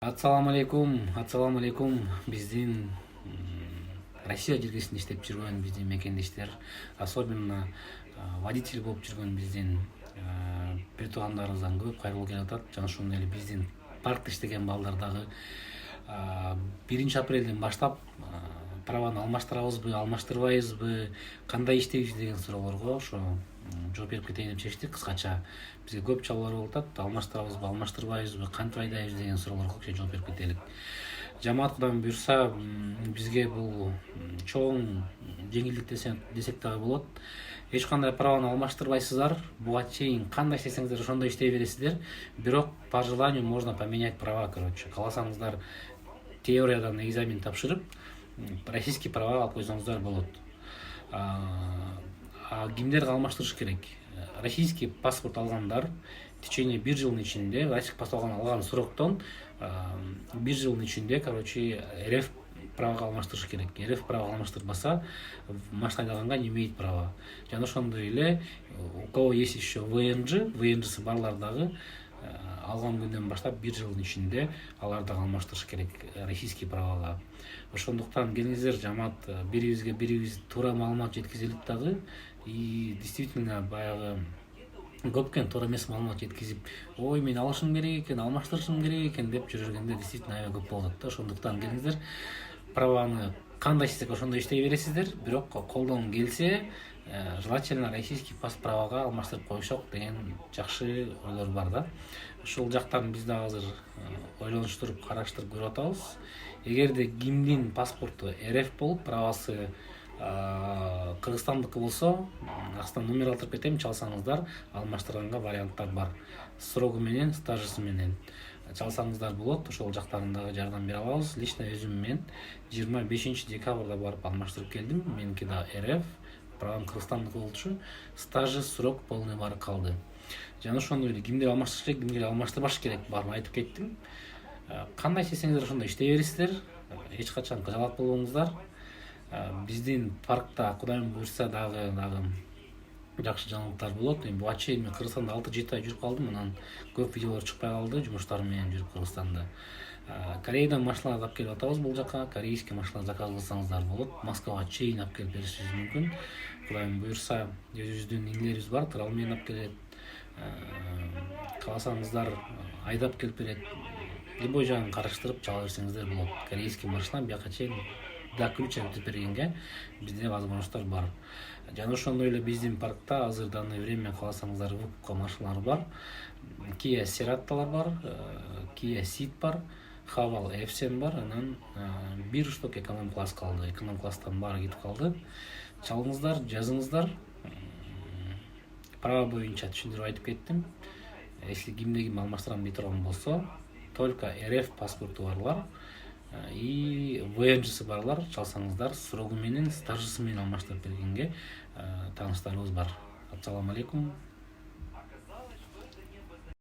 Ассаламу алейкум. Биздин Россия жергесинде иштеп жүргөн биздин мекендештер, особенно водитель болуп жүргөн биздин бир туугандарыбыздан көп кайрылуу келип атат. Жана ошондой эле биздин паркта иштеген балдар дагы 1 апрелден баштап праваны алмаштырабызбы, алмаштырбайбызбы, кандай иштейбиз деген суроолорго ошо жооп берип кетейин деп чечтик. Кыскача бизге көп чалуулар болуп атат. Алмаштырабызбы, алмаштырбайбызбы, кантип айдайбыз деген суроолорго жооп берип кетелик. Жамаат Кудай буюрса бизге бул чоң жеңилдик десек дагы болот. Эч кандай праваны алмаштырбайсыздар. Буга чейин кандай иштесеңиздер ошондой иштей бересиздер. Бирок по желанию можно поменять права, короче. Кааласаңыздар теориядан экзамен тапшырып, российский права алып койсоңуздар болот. Кимдерге алмаштырыш керек? Российский паспорт алгандар в течение 1 жылдын ичинде, российский паспорт алган сроктон 1 жылдын ичинде, короче, РФ правага алмаштырыш керек. РФ правага алмаштырбаса, машина айдаганга не имеет права. Жана ошондой эле у кого есть еще ВНЖ барлар дагы алган күндөн баштап 1 жылдын ичинде алар дагы алмаштырыш керек российский правага. Ошондуктан келиңиздер, жамаат бирибизге туура маалымат жеткизелик дагы. И действительно баягы көпкен туура эмес маалымат жеткизип, ой мен алышым керек экен, алмаштырышым керек экен деп жүргөндө действительно аябай көп болот да. Ошондуктан келиңиздер, праваны кандай иштесек ошондой иштей бересиздер, бирок колдон келсе желательно российский правага алмаштырып коюшок деген жакшы ойлор бар да. Ушул жактан биз дагы азыр ойлонуштуруп, караштырып көрүп атабыз. Эгерде кимдин паспорту РФ болуп, правасы Кыргызстандыкы болсо, астынан номер алтырып кетем, чалсаңыздар алмаштырганга варианттар бар. Срогу менен, стажысы менен чалсаңыздар болот. Ошол жактарын дагы жардам бере алабыз. Лично өзүм мен 25 декабрда барып алмаштырып келдим. Меники да РФ, правам Кыргызстандыкы болчу. Стажы, срок полный бары калды. Жана ошондой эле кимдер алмаштырыш керек, кимдер алмаштырбаш керек баарын айтып кеттим. Кандай иштесеңиздер ошондой иштей бересиздер. Эч качан кыжалат болбоңуздар. Биздин паркта Кудайым буйрса дагы жакшы жаңылыктар болот. Буга чейин мен Кыргызстанда 6-7 ай жүрүп калдым, анан көп видеолор чыкпай калды жумуштар менен жүрүп Кыргызстанда. Кореядан машиналарды алып келип атабыз бул жака. Корейский машина заказ кылсаңыздар болот. Москвага чейин алып келип беришибиз мүмкүн. Кудайым буйрса өзүбүздүн инилерибиз бар, трал менен алып келет. Кааласаңыздар айдап келип берет. Любой жагын караштырып чала берсеңиздер болот. Корейский машина бияка чейин до ключа өтүп бергенге бизде возможностьтор бар. Жана ошондой эле биздин паркта азыр в данное время кааласаңыздар выкупка машиналар бар. Kia Cerattалар бар, Kia Ceed бар, Haval F7 бар, анан бир штук эконом класс калды. Эконом класстан баары кетип калды. Чалыңыздар, жазыңыздар. Права боюнча түшүндүрүп айтып кеттим. Если кимде ким алмаштырам дей турган болсо, только РФ паспорту барлар и ВНЖсы барлар чалсаңыздар срогу менен, стажысы менен алмаштырып бергенге тааныштарыбыз бар. Ассаламу алейкум.